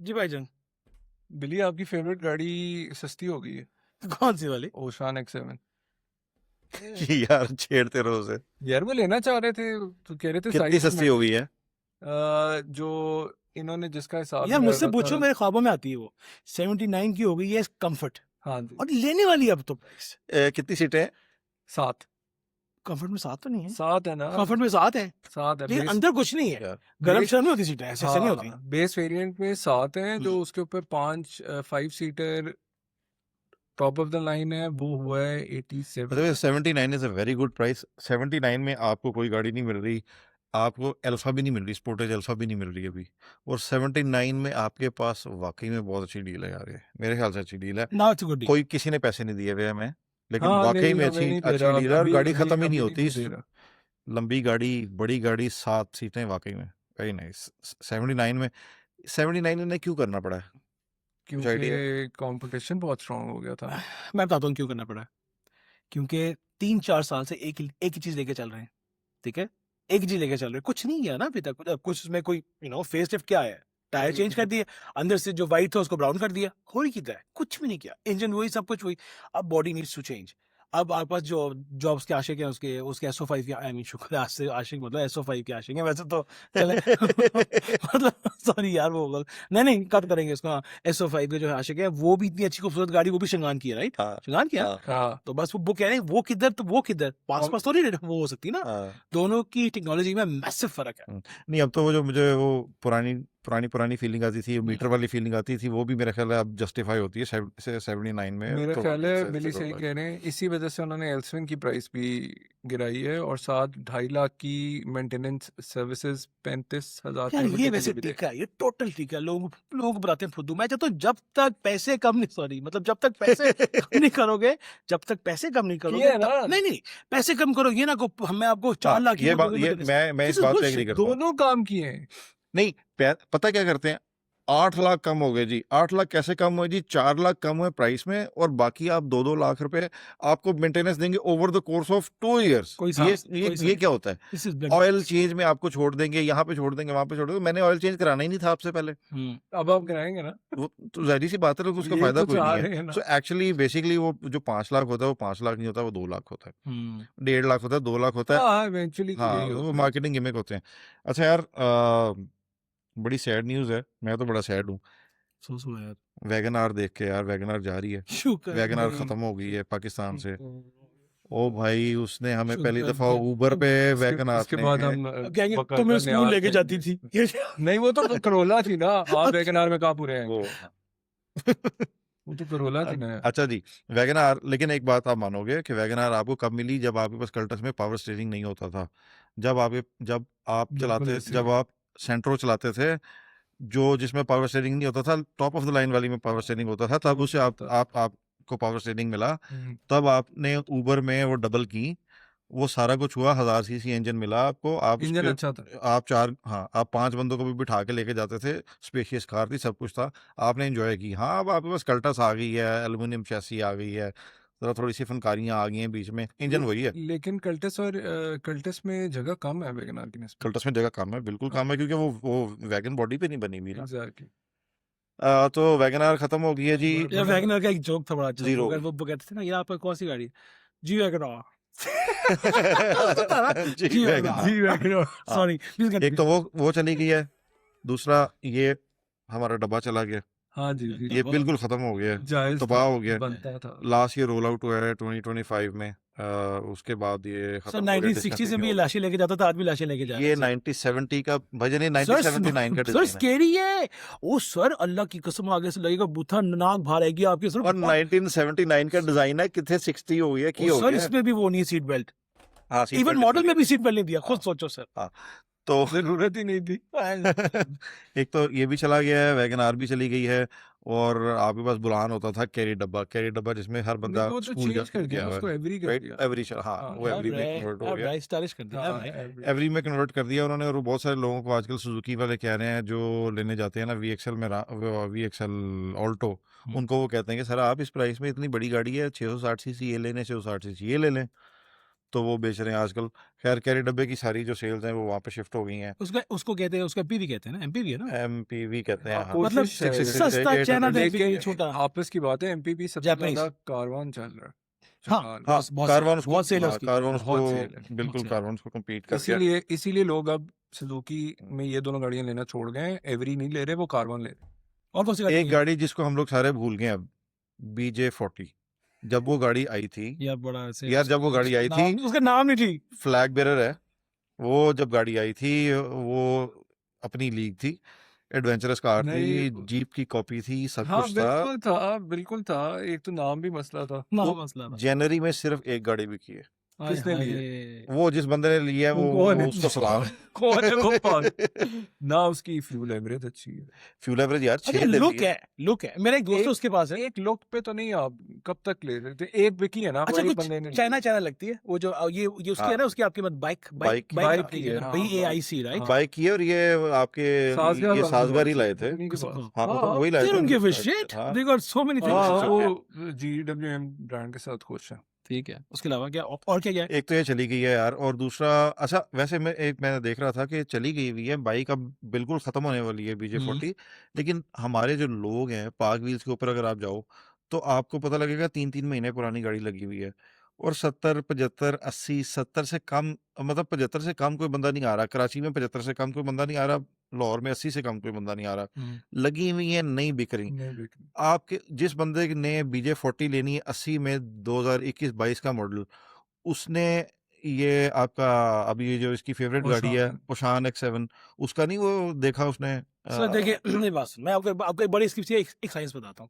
जी भाईजान। बिल्ली आपकी फेवरेट गाड़ी सस्ती हो गई है, कौन सी वाली? ओशान X7। यार छेड़ते रहो उसे। यार वो लेना चाह रहे थे तो कह रहे थे कितनी साइज सस्ती हो गई है? जो इन्होंने जिसका हिसाब यार लगाया मुझसे हुआ पूछो, था। मेरे ख्वाबों में आती है वो। 79 की हो गई है कंफर्ट, हाँ जी, और लेने वाली है अब तो प्राइस। कितनी सीटें हैं? 7 कंफर्ट में 7 तो नहीं है? 7 है ना, कंफर्ट में 7 है, 7 है लेकिन बेस। अंदर कुछ नहीं है। यार गरम बेस शर्म नहीं होती सीटें, ऐसे नहीं होती। बेस वेरिएंट में 7 है, जो उसके ऊपर 5 seater top of the line है, वो हुआ है 87। मतलब 79 is a very good price. 79 में आपको कोई गाड़ी नहीं मिल रही, आपको अल्फा भी नहीं मिल रही, स्पोर्टेज अल्फा भी नहीं मिल रही अभी, और 79 में आपके पास वाकई में बहुत अच्छी डील है यार। ये मेरे ख्याल से अच्छी डील है। ना इट्स गुड। कोई किसी ने पैसे नहीं दिए हुए हमें, लेकिन हाँ वाकई नहीं, में हमें अच्छी नहीं दे अच्छी रहा डील है, और अभी, गाड़ी अभी खत्म ही नहीं अभी होती। दे रहा। लंबी गाड़ी, बड़ी गाड़ी, 7 सीटें, वाकई में वेरी नाइस। 79 में 79 में क्यों करना पड़ा है? कुछ आइडिया? क्योंकि कंपटीशन बहुत स्ट्रांग हो गया था। मैं बताता हूँ क्यों करना पड़ा। क्योंकि 3-4 साल से एक ही चीज लेके चल रहे हैं, ठीक है? एक ही चीज लेके चल रहे हैं, कुछ नहीं किया ना अभी तक। कुछ उसमें कोई फेस लिफ्ट क्या है? टायर चेंज कर दिए, अंदर से जो वाइट था उसको ब्राउन कर दिया, होली की तरह कुछ भी नहीं किया। इंजन वही, सब कुछ वही। अब बॉडी नीड्स टू चेंज। अब आपके पास जो जॉब्स के आशिक हैं, उसके उसके SO5 के, आई मीन शुक्र है, आज से आशिक मतलब SO5 के आशिक हैं वैसे तो चले। मतलब सॉरी यार, वो नहीं कट करेंगे इसको। हाँ, SO5 के जो आशिक है, वो भी इतनी अच्छी खूबसूरत गाड़ी, वो भी शंगान की है, राइट? हाँ, शंगान किया। हाँ, हाँ तो बस वो कह रहे हैं, वो किधर तो वो किधर, पास पास तो नहीं वो हो सकती ना। हाँ। दोनों की टेक्नोलॉजी में मैसिव फर्क है। नहीं, अब तो वो जो मुझे वो पुरानी फीलिंग आती थी, मीटर वाली फीलिंग आती थी, वो भी मेरे ख्याल है अब जस्टिफाई होती है 79 में। मेरा तो ख्याल है इससे बिल्ली तो सही कह रहे हैं, इसी वजह से उन्होंने एल्सविन की प्राइस भी गिराई है, और साथ 2.5 लाख की मेंटेनेंस सर्विसेज 35,000 यार ये किलोमीटर के वैसे लिए भी दे। ठीक है, ये टोटल ठीक है। लोग बुराते हैं फुद्दू। मैं चाहता हूँ जब तक पैसे कम नहीं, सॉरी मतलब जब तक पैसे कम नहीं करोगे, जब तक पैसे कम नहीं करोगे किया है ना। नहीं पैसे कम करो, ये ना को मैं आपको 4 लाख की ये वो बात, दूंगा, ये मैं इस बात पे एग्री करता हूँ। दोनों काम किए हैं। नहीं, पता क्या करते हैं, 8 लाख कम हो गए जी। 8 लाख कैसे कम हुए जी? 4 लाख कम हुए प्राइस में, और बाकी आप 2-2 लाख रुपए आपको मेंटेनेंस देंगे over the course of 2 years. कोई ये क्या होता है? दिस इज ऑयल चेंज में आपको छोड़ देंगे, यहाँ पे छोड़ देंगे, वहां पे छोड़ देंगे। मैंने ऑयल चेंज कराना ही नहीं था आपसे पहले। अब आप कराएंगे ना, वो तो जाहिर सी बात है, तो उसका ये फायदा तो कोई चाह नहीं रहे है। हैं ना। सो एक्चुअली बेसिकली वो जो 5 लाख होता है, वो 5 लाख नहीं होता, वो 2 लाख होता है, 1.5 लाख होता है, 2 लाख होता है। हाँ इवेंचुअली हाँ, यही वो होता है। मार्केटिंग गिमिक होते हैं। अच्छा यार, बड़ी सैड न्यूज़ है, मैं तो बड़ा सैड हूँ। यार वैगन आर देख के यार, वैगन आर जा रही है, शुक्र वैगन आर नहीं। खत्म हो गई है पाकिस्तान से। ओ भाई, उसने हमें शुक्र पहली दफा नहीं। ऊबर पे वैगन आर उसके बाद हम अब कहेंगे बकायदा तुम्हें स्कूल न्याज लेके जाती देंगे। थी। नहीं वो तो करोला थी ना, आप वैगनार में कहाँ पूरे हैं? वो वो तो करोला थी ना। अच्छा जी, वैगन आर, लेकिन एक बात आप मानोगे कि वैगन आर आपको कब मिली? जब आपके पास कल्टस में पावर स्टीयरिंग नहीं होता था, जब आप बिल्कुल ऐसे जब ही। आप सेंट्रो चलाते थे, जो जिसमें पावर स्टीयरिंग नहीं होता था, टॉप ऑफ द लाइन वाली में पावर स्टीयरिंग होता था, तब उसे आपको पावर स्टीयरिंग मिला। तब आपने ऊबर में वो डबल की, वो सारा कुछ हुआ, 1000 सीसी इंजन मिला आपको। आप उस इंजन पे अच्छा था। आप 5 बंदों को भी बिठा के लेके जाते थे, स्पेशियस कार थी, सब कुछ था, आपने एंजॉय की। हाँ, अब आपके पास कल्टस आ गई है, एल्यूमिनियम चैसी आ गई है, थोड़ी सी फनकारियां आ गई हैं बीच में, इंजन वही है। लेकिन कल्टस में जगह कम है वैगनार की निस्बत। कल्टस में जगह कम है, बिल्कुल कम है, क्योंकि वो वैगन बॉडी पे नहीं बनी हुई ना। एग्जैक्टली। तो वैगन आर खत्म हो गई है जी। यार वैगनर का एक जोक था बड़ा अच्छा। Zero। वो कहते थे ना, ये आपका कौन सी गाड़ी है? जी वैगनर। जी जी वैगन आर। जी वैगनर, सॉरी एक तो वो चली गई है, दूसरा ये हमारा डब्बा चला गया, हाँ जी जी, ये बिल्कुल खत्म हो गया है, जायज तबाह हो गया। बनता था। लास्ट ईयर रोल आउट हुआ है 2025 में। उसके बाद ये सर खत्म हो गया, 1960 से भी ये discontinue लाशें लेके जाता था, आज भी लाशें लेके जा हो रहा गया। है ये 1970 का भजन है, सर। 1979 का सर डिजाइन है, स्केरी है ओ सर, अल्लाह की कसम, आगे से लगेगा बूथा नाक बाहर आएगी आपके सर। और 1979 का डिजाइन है, कितने 60 हो गया, की हो सर गया। इसमें भी वो नहीं है सीट बेल्ट, हाँ, सीट इवन बेल्ट मॉडल नहीं में भी सीट बेल्ट नहीं दिया, खुद सोचो सर। हाँ, तो जरूरत ही नहीं थी। एक तो ये भी चला गया है, वैगन आर भी चली गई है, और आपके पास बुलान होता था कैरी डब्बा, जिसमें हर बंदा नहीं, वो तो स्कूल चेंज कर दिया, हुआ उसको है, एवरी कर राइट? दिया। एवरी, हाँ, हाँ, वो एवरी में कन्वर्ट हो गया, स्टाइलिश कर दिया हाँ, भाई। एवरी में कन्वर्ट कर दिया उन्होंने। और वो बहुत सारे लोगों को आजकल सुजुकी वाले कह रहे हैं, जो लेने जाते हैं ना VXL ऑल्टो, उनको वो कहते हैं कि सर आप इस प्राइस में इतनी बड़ी गाड़ी है, 660 सीसी ये लेने, 660 सीसी ये ले लें। तो वो बेच रहे हैं आजकल। खैर कैरी डब्बे की सारी जो सेल्स हैं वो वहाँ पे शिफ्ट हो गई हैं। उसको कहते हैं, उसका एमपीवी कहते हैं ना, एमपीवी है ना, एमपीवी कहते हैं, हाँ, हाँ। मतलब कोशिश है। सस्ता चाइना था एमपीवी, लेकिन छोटा आपस की बात है, एमपीपी सबसे जापानीज। ज्यादा कारवान चल रहा है। हाँ जापान। हाँ, बहुत कारवान उसको, बहुत सेल है हाँ, उसकी। कारवान बहुत उसको सेल है। बिल्कुल अच्छा। कारवान उसको कम्पीट कर गया। इसीलिए लोग अब सुजुकी में ये दोनों गाड़ियां लेना छोड़ गए हैं, एवरी नहीं ले रहे, वो कारवान ले रहे हैं। और कौन सी गाड़ी एक है? गाड़ी जिसको हम लोग सारे भूल गए अब, BJ40। जब वो गाड़ी आई थी यार बड़ा ऐसे यार, जब वो गाड़ी आई थी, उसका नाम नहीं थी। फ्लैग बेरर है वो। जब गाड़ी आई थी वो अपनी लीग थी, एडवेंचरस कार थी, नहीं। जीप की कॉपी थी, सब हाँ कुछ था। बिल्कुल था। एक तो नाम भी मसला था। ना वो मसला था। जनवरी में सिर्फ एक गाड़ी बिकी है। हाय किसने ली हाय। वो जिस बंदे ने लिया है वो वो कौन है? उसको सलाम। कौन है वो कौन? ना उसकी फ्यूल एवरेज अच्छी है। फ्यूल एवरेज यार अच्छा 6 देती लुक है, लुक है, मेरा एक दोस्त है उसके पास है। एक लुक पे तो नहीं, आप कब तक ले रहे थे? एक बिकी है ना, अच्छा वही कुछ बंदे ने ली। चाइना चाइना लगती है वो, जो ये उसकी हाँ। है ना, उसकी आपकी मत बाइक बाइक बाइक आपकी की है है, ना, हाँ, BAIC राइट। हाँ। बाइक की है, और ये आपके साजगार ये वाले साजगार ही पास, लाए थे। उन्हीं के पास। हाँ हाँ, वही लाए They थे। don't give a shit. हाँ। They got so many things. हाँ, अच्छा। वो GWM ब्रांड के साथ खुश है। ठीक है, उसके अलावा क्या और क्या क्या है? एक तो ये चली गई है यार, और दूसरा, अच्छा वैसे मैं देख रहा था कि चली गई हुई है बाइक, अब बिल्कुल खत्म होने वाली है BJ40। लेकिन हमारे जो लोग हैं, पार्क व्हील्स के ऊपर अगर आप जाओ तो आपको पता लगेगा 3-3 महीने पुरानी गाड़ी लगी हुई है, और 70, 75, 80, 70 से कम, मतलब 75 से कम कोई बंदा नहीं आ रहा। कराची में 75 से कम कोई बंदा नहीं आ रहा, लाहौर में 80 से कम कोई बंदा नहीं आ रहा। लगी हुई है, नहीं बिक रही। नहीं बिकी। आपके जिस बंदे ने BJ40 लेनी है 80 में, 2021-22 का मॉडल, उसने ये आपका अभी ये जो इसकी फेवरेट गाड़ी है पोशान। पोशान X7, उसका नहीं वो देखा उसने? सर देखिए मेरी बात सुन, मैं आपको एक बड़ी इसकी पीछे एक साइंस बताता हूँ।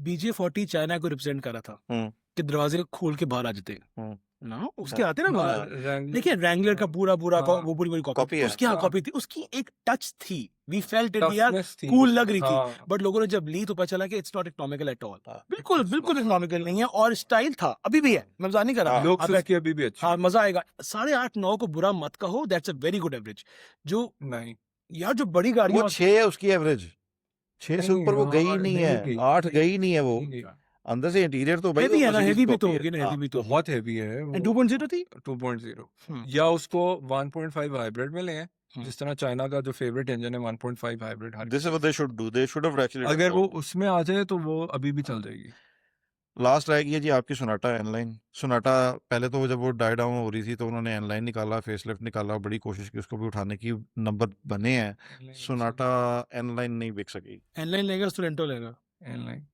BJ40 चाइना को रिप्रेजेंट कर रहा था हम्म, कि दरवाजे खोल के बाहर आ जाते हम्म, ना, उसके आते ना बाहर। रैंगलर। देखिए रैंगलर का पूरा पूरा हाँ। वो पूरी कॉपी कॉपी है। उसकी, हाँ हाँ। कॉपी थी उसकी, एक टच थी, वी फेल्ट इट यार, Toughness थी। कूल लग रही थी। हाँ। बट लोगों ने जब ली तो पता चला कि it's not economical at all. हाँ। बिल्कुल बिल्कुल इकोनॉमिकल नहीं है, और स्टाइल था, अभी भी है, मैं मजाक नहीं कर रहा। हाँ। लोग आप उसकी अभी भी अच्छी। हाँ मजा आएगा। 8.5-9 को बुरा मत कहो, that's a very good average. जो नहीं, यार जो बड़ी गाड़ियां वो 6 है उसकी एवरेज, 6 से नहीं, ऊपर वो गई हाँ, नहीं नहीं है, गई। 8 गई नहीं है वो। नहीं गई। अंदर से इंटीरियर तो भाई हेवी है ना, Mercedes हेवी भी तो कॉपी होगी ना, है। हेवी भी तो बहुत हैवी है वो। 2.0 थी। 2.0 हम्म। या उसको 1.5 हाइब्रिड में ले, हम्म। जिस तरह चाइना का जो फेवरेट इंजन है 1.5 hybrid. This is what they should do. They should have actually अगर done वो that. उसमें आ जाए तो वो अभी भी चल जाएगी। लास्ट रहेगी है जी आपकी सोनाटा एनलाइन। सोनाटा पहले तो जब वो डाई डाउन हो रही थी तो उन्होंने एनलाइन निकाला, फेसलिफ्ट निकाला, बड़ी कोशिश की उसको भी उठाने की, नंबर बने हैं। सोनाटा एनलाइन नहीं बिक सकी। एनलाइन लेगा सोरेंटो लेगा। एयरलाइन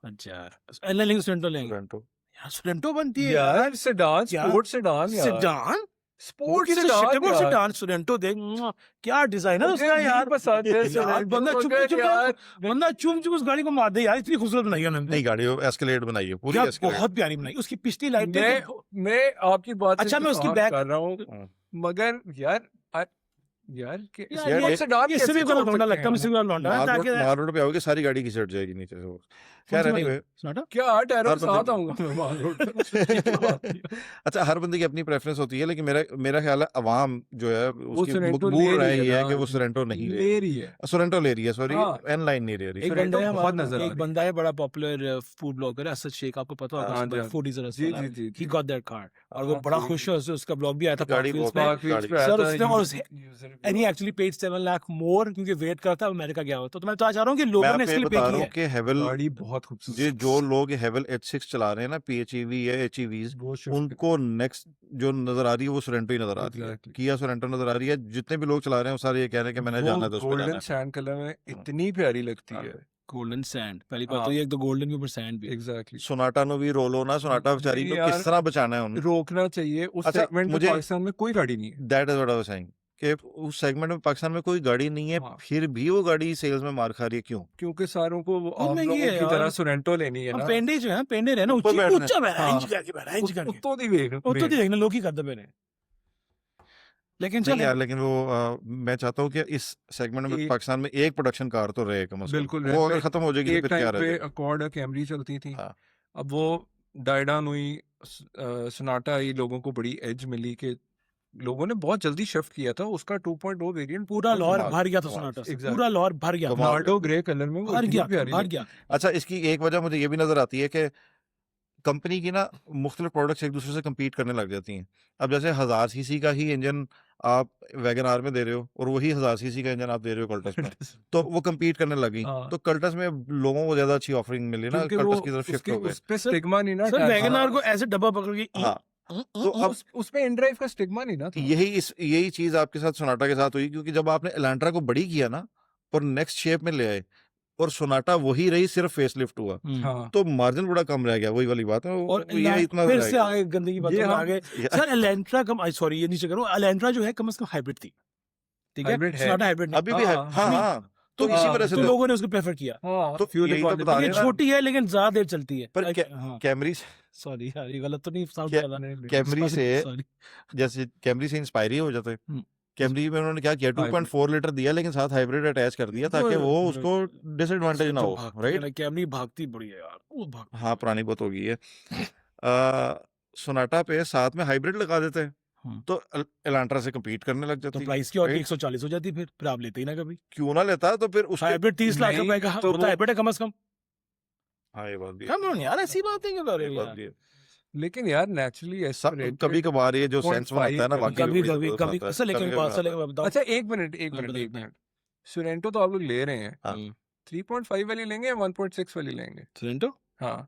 अच्छा एनलाइन लेंगे सोरेंटो लेंगे Sorento। यार, सोरेंटो बनती है यार, सेडान, यार। स्पोर्ट सेडान यार। Sedan, sport sedan sedan sedan Sorento देख, क्या डिजाइनर उसका मुझे यार। नहीं पसंद है यार, Sorento, बंदा चुप मगर चुप यार, बंदा चुम चुम उस गाड़ी को मार दे यार, इतनी खूबसूरत बनाई है उन्होंने। नहीं, गाड़ी एस्केलेड बनाई है पूरी, यार एस्केलेड। बहुत प्यारी बनाई, उसकी पिछली लाइटें मैं आपकी बात से अच्छा, मैं उसकी इत्तेफाक बैक- कर रहा हूँ, हाँ। मगर यार यार, ये- सेडान इससे भी कोई लौंडा लगता है, मुझसे कोई लौंडा है, ताकि मार रोड पे आओगे सारी गाड़ी घिसट जाएगी नीचे से वो। खैर एनीवे, सोनाटा क्या टैरो हर साथ बंदे- आऊंगा मैं माल रोड पे। अच्छा हर बंदे की अपनी प्रेफरेंस होती है, लेकिन मेरा ख्याल है अवाम जो है उसकी Sorento मकबूल ले राय रही है ये है ना, कि वो सोरेंटो नहीं ले ले रही है। सोरेंटो ले रही है, सॉरी हाँ। एनलाइन नहीं ले रही। एक Sorento बंदा है बहुत हमारा, नजर आ एक रही। बंदा है बड़ा पॉपुलर फूड ब्लॉगर है, असद शेख, आपको पता हाँ, होगा, जी, फूडीज और जी, जी, जी, ही जी। गॉट दैट कार, और वो हाँ, बड़ा जी, खुश जी। है, उसका ब्लॉग भी आया था गाड़ी Parkfields बहुत में, Park Wheels पे गाड़ी- आया सर था, उसने और user- user and he actually paid 7 lakh more, क्योंकि वेट करता है अमेरिका गया हो। तो मैं तो चाह रहा हूँ कि मैं लोगों ने आपको इसके ये लिए पे बता रहा किया हूँ है। कि हेवल गाड़ी बहुत खूबसूरत ये जो लोग हेवल H6 चला रहे हैं ना, PHEV या HEVs, वो shift उनको नेक्स्ट जो नजर आ रही है वो सोरेंटो ही नजर आ रही है। Exactly. किया सोरेंटो नजर आ रही है। जितने भी लोग चला रहे हैं वो सारे ये कह रहे हैं कि मैंने जाना है तो उस पे जाना गोल्डन है। सैंड कलर में इतनी प्यारी लगती है। गोल्डन सैंड, पहली बात हाँ। तो ये, एक तो गोल्डन के ऊपर सैंड भी। एग्जैक्टली, सोनाटा नो भी रोलो ना, सोनाटा बेचारी को यार, किस तरह बचाना है उन्हें। रोकना चाहिए उस अच्छा, सेगमेंट में। मुझे- पाकिस्तान में कोई गाड़ी नहीं है। That is what I was saying कि उस सेगमेंट में पाकिस्तान में कोई गाड़ी नहीं है, हाँ। फिर भी वो गाड़ी सेल्स में मार खा रही है। क्यों? क्योंकि सारों को वो बहुत आप महंगी लोगों है की यार। तरह सोरेंटो लेनी है हम ना। पेंडे जो है, पेंडे रहना ऊपर ऊंची, बैठना है। ऊंचा बैठा है, हाँ। इंच करके बैठा है, इंच करके उत्तो दी वेग उत्तो दी देखना लोग ही करते मैंने, लेकिन नहीं चल यार, लेकिन वो मैं चाहता हूँ कि इस सेगमेंट में एक- पाकिस्तान में एक प्रोडक्शन कार तो रहे कम से कम। बिल्कुल वो अगर खत्म हो जाएगी एक तो फिर क्या टाइम पे रहेगा? अकॉर्ड कैमरी चलती थी, हाँ। अब वो डायडान हुई, सोनाटा आई, लोगों को बड़ी एज मिली कि लोगों ने बहुत जल्दी शिफ्ट किया था। उसका 2.0 वेरिएंट पूरा लाहौर कमाल, भर गया था कमाल, सोनाटा से, exactly. पूरा लाहौर भर गया, कमाल। नार्डो ग्रे कलर में वो भर इतनी गया, प्यारी भर लगती गया। अच्छा, इसकी एक वजह मुझे ये भी नजर आती है कि कंपनी की ना मुख्तलिफ प्रोडक्ट्स एक दूसरे से compete करने लग जाती हैं। अब जैसे 1000 सीसी का ही इंजन आप वैगन आर में दे रहे हो और वही 1000 सीसी का इंजन आप दे रहे हो कल्टस में, तो वो compete करने लगी। हाँ। तो कल्टस में लोगों को ज्यादा अच्छी ऑफरिंग मिली ना, क्योंकि वो कल्टस की तरफ शिफ्ट उसके हो गए। उस पे स्टिग्मा नहीं ना सर attach वैगन था। आर को ऐसे डब्बा पकड़ के हाँ, तो अब उस पे इनड्राइव का स्टिग्मा नहीं ना था। यही चीज आपके साथ सोनाटा के साथ हुई, क्योंकि जब आपने एलांट्रा को बड़ी किया ना और नेक्स्ट शेप में ले आए और सोनाटा वही रही, सिर्फ फेसलिफ्ट हुआ, हाँ तो मार्जिन बड़ा कम रह गया। वही वाली बात है, और ये इतना फिर रह से गया। आगे गंदगी बातों ये में हम- आगे या- सर एलेंट्रा कम सॉरी ये नीचे करो, एलेंट्रा जो है कम से कम हाइब्रिड थी, ठीक है, Hybrid है। सोनाटा हाइब्रिड नहीं। अभी भी है। हाँ, हाँ अभी- हाँ, तो तो इसी वजह से तो तो लोगों ने उसको प्रेफर किया। हाँ तो फ्यूल यही तो इकोनॉमी बता ये रहे हैं ना। छोटी है लेकिन ज्यादा देर चलती है। पर हाँ कैमरी सॉरी यार ये गलत तो नहीं साउंड क्या- कर रहा। नहीं, नहीं। कैमरी से सॉरी जैसे कैमरी से इंस्पायर ही हो जाते हैं। हम्म। कैमरी में उन्होंने क्या किया, 2.4 लीटर दिया लेकिन साथ हाइब्रिड अटैच कर दिया ताकि वो उसको डिसएडवांटेज ना हो, राइट। कैमरी भागती बड़ी है यार, वो भाग हाँ, पुरानी बात हो गई है। सोनाटा पे साथ में हाइब्रिड लगा देते हैं हम्म। तो एलांट्रा से compete करने लग तो जाती है। प्राइस की और right? 140 हो जाती फिर आप लेते ही ना कभी। क्यों ना लेता, तो फिर उसके हाइब्रिड 30 लाख नहीं, रुपए का तो होता वो- है हाइब्रिड है कम से कम। हाँ, ये बात भी है, कम ऑन यार ऐसी बात नहीं क्यों कर रहे ये हो बात यार। भी है। लेकिन यार नेचुरली कभी कभार ये जो सेंस 0.5 बनाता है ना, बाकी कभी लोगों कभी को कभी बनाता है, सर लेकिन कभी-कभी बात सर बनाता है। लेकिन बताओ। अच्छा एक मिनट बताओ। सोरेंटो तो आप लोग ले रहे हैं हाँ। 3.5 वाली लेंगे या 1.6 वाली लेंगे? Sorento हाँ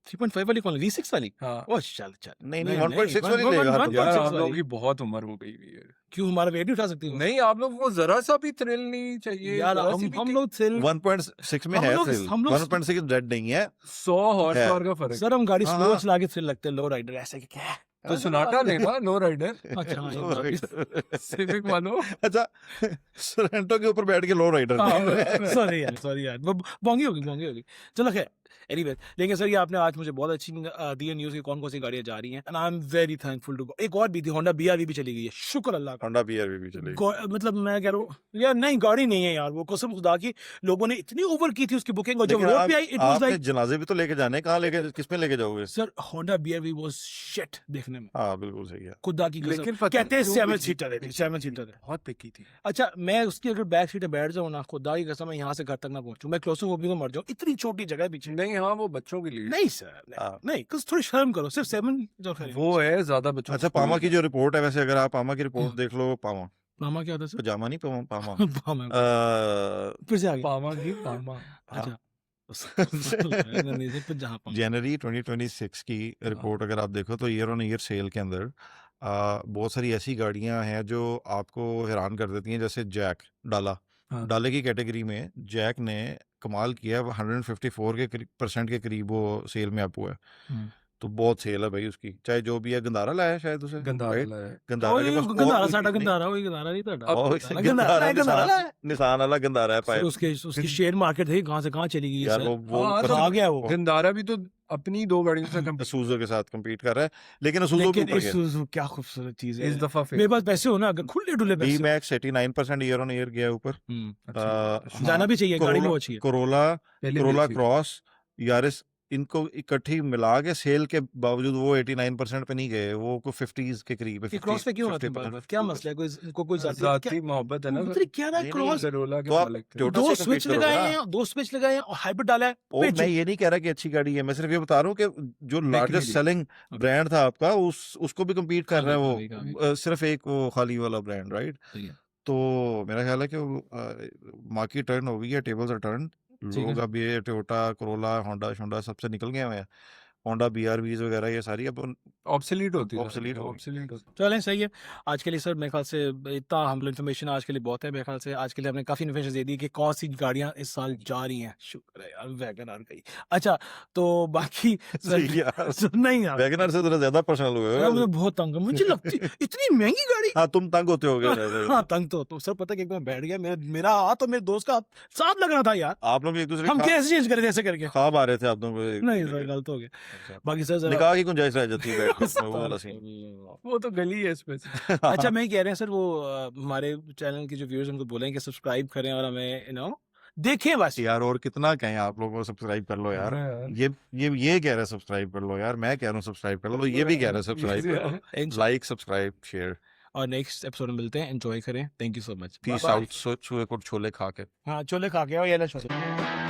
3.5 वाली कौन V6 वाली? हाँ ओह चल चल नहीं, 1.6 वाली लेगा हर यार 1.6 आप लोगों वाली। की बहुत उम्र हो गई हुई है। क्यों हमारा वेट नहीं उठा सकती वो? नहीं आप लोग को जरा सा भी थ्रिल नहीं चाहिए? यार जरा सी भी हम लोग थ्रिल 1.6 में हम है लोग- थ्रिल, हम लोग- 1.6 डेड नहीं है। 100 हॉर्स है। पावर का फर्क है। सर हम गाड़ी हाँ, स्लो हाँ। चला के थ्रिल लगते हैं लो राइडर ऐसे कि क्या तो सोनाटा लेना लो राइडर अच्छा हाँ, Low ये बात- rider। सिविक वालों अच्छा, सोरेंटो के ऊपर बैठ के लो राइडर सॉरी यार वो बोंगी होगी चलो खैर एनीवे। लेकिन सर ये आपने आज मुझे बहुत अच्छी दी है न्यूज़ की कौन कौन सी गाड़ियां जा रही हैं and I am very thankful to. एक और भी थी होंडा BRV भी चली गई है, शुक्र अल्लाह का। होंडा BRV भी चलेगी। मतलब मैं कह रहा हूँ यार नहीं गाड़ी नहीं है यार, वो कसम खुदा की लोगों ने इतनी ओवर की थी उसकी बुकिंग और जब लेकिन रोड पे आई इट वाज आपने लाइक जनाजे भी तो लेके जाने, कहाँ लेके, किस में लेके जाओगे? Sir Honda BRV was shit देखने में, हाँ, बिल्कुल सही है। खुदा की लेकिन कसम। पता कहते हैं क्यों 7 बिकी? सीटर है 7 सीटर है। बहुत पिकी थी। अच्छा मैं उसकी अगर बैक सीट पे बैठ जाऊँ ना, खुदा की कसम मैं यहाँ से घर तक ना पहुंचूं, मैं क्लोस्ट्रोफोबिक में मर जाऊँ, इतनी छोटी जगह है पीछे। नहीं हाँ वो बच्चों के लिए नहीं सर हाँ। नहीं कुछ थोड़ी शर्म करो, सिर्फ 7 जो वो है ज्यादा बच्चों अच्छा, को पामा की जो रिपोर्ट है, वैसे अगर आप पामा की रिपोर्ट देख लो, पामा मामा क्या होता है सर? पजामा नहीं, पामा पामा अ, फिर से आ गया। पामा की पामा अच्छा नहीं, सिर्फ जहाँ पामा। जनवरी 2026 की रिपोर्ट अगर आप देखो तो ईयर ऑन ईयर सेल के अंदर बहुत सारी ऐसी गाड़ियां हैं जो आपको हैरान कर देती हैं, जैसे जैक डाला। हाँ। डाले की कैटेगरी में जैक ने कमाल किया, 154 के % के करीब वो सेल में अप हुआ है। हम्म। तो बहुत सेल है भाई उसकी, चाहे जो भी है। गंदारा लाया है शायद उसे, गंदारा right? लाया है। गंदारा के पास गंदारा और साडा कोई- गंदारा वही गंदारा नहीं था अब और गंदारा गंदारा गंदारा निशान निशान वाला गंदारा है सर पाए उसकी शेयर मार्केट है कहाँ से कहाँ चली गई है यार। सर? वो हाँ, तो कहाँ गया वो? गंदारा भी तो अपनी दो गाड़ियों से कम असूजो के साथ compete कर रहा है, लेकिन असूजो के लेकिन ऊपर गया। Isuzu क्या खूबसूरत चीज है। इस दफा मेरे पास पैसे हो ना, अगर खुले डुले पैसे हो। D-Max 89% ईयर ऑन ईयर गया ऊपर। अच्छा, जाना भी चाहिए, गाड़ी में वो चाहिए। कोरोला पहले कोरोला देखी। क्रॉस, यारिस, इनको इकट्ठी मिला के सेल के बावजूद वो 89% पे नहीं गए, वो को 50s के करीब है। ये क्रॉस पे क्यों आते हैं 50% बार-बार? क्या मसला है? कोई जाती मोहब्बत है ना उतरी क्या ना नहीं, क्रॉस करोला के तो आप मालिक थे। टोयोटा दो से स्विच compete करोगे लगाए ना। हैं, 2 स्विच लगाए हैं और हाइब्रिड डाला है। ओ, बेचो। मैं ये नहीं कह रहा कि अच्छी गाड़ी है, मैं सिर्फ ये बता रहा हूँ कि जो लार्जेस्ट रही। सेलिंग ब्रांड था आपका, उसको भी compete कर रहा है कभी, वो, सिर्फ एक वो खाली वाला ब्रांड, राइट? सही है। तो मेरा ख्याल है कि मार्केट टर्न हो गई है, टेबल्स आर टर्न। ठीक लोग है। अब ये टोयोटा कोरोला होंडा सबसे निकल गए हुए हैं। होंडा BRVs वगैरह ये सारी अब ऑब्सोलीट होती है Obsolete हो गई। ऑब्सोलीट होती चलें सही है। आज के लिए सर मेरे ख्याल से इतना हम इन्फॉर्मेशन आज के लिए बहुत है। मेरे ख्याल से आज के लिए हमने काफ़ी इन्फॉर्मेशन दे दी कि कौन सी गाड़ियां इस साल जा रही हैं। शुक्र है यार वैगन आर गई। अच्छा तो बाकी सही यार। नहीं यार वैगनर से थोड़ा ज्यादा पर्सनल हुए यार, हो। मुझे बहुत तंग है, मुझे लगती इतनी महंगी गाड़ी। हाँ, तुम तंग होते हो हाँ तंग तो सर पता है कि एक बार बैठ गया, मेरा हाथ और मेरे दोस्त का हाथ साथ लग रहा था यार। आप लोग एक दूसरे हम कैसे चेंज करे थे ऐसे करके? ख्वाब आ रहे थे आप दोनों को। नहीं सर गलत हो गया। अच्छा। बाकी सर जरा निकाह की गुंजाइश रह जाती है बैठ के, वो वाला सीन। है। वो तो गली है इसमें से। अच्छा मैं कह रहे हैं सर वो हमारे चैनल के जो व्यूअर्स उनको बोलें कि सब्सक्राइब करें और हमें देखें बस। यार और कितना कहें आप लोगों को, सब्सक्राइब कर लो यार। हाँ ये कह रहे हैं सब्सक्राइब कर लो यार, मैं कह रहा हूँ सब्सक्राइब कर लो, ये भी कह रहे हैं सब्सक्राइब कर लो। Like, subscribe, share. और नेक्स्ट एपिसोड में मिलते हैं, एंजॉय करें। Thank you so much. Peace out. छोले खा के। हाँ छोले खा के और ये लो छोले।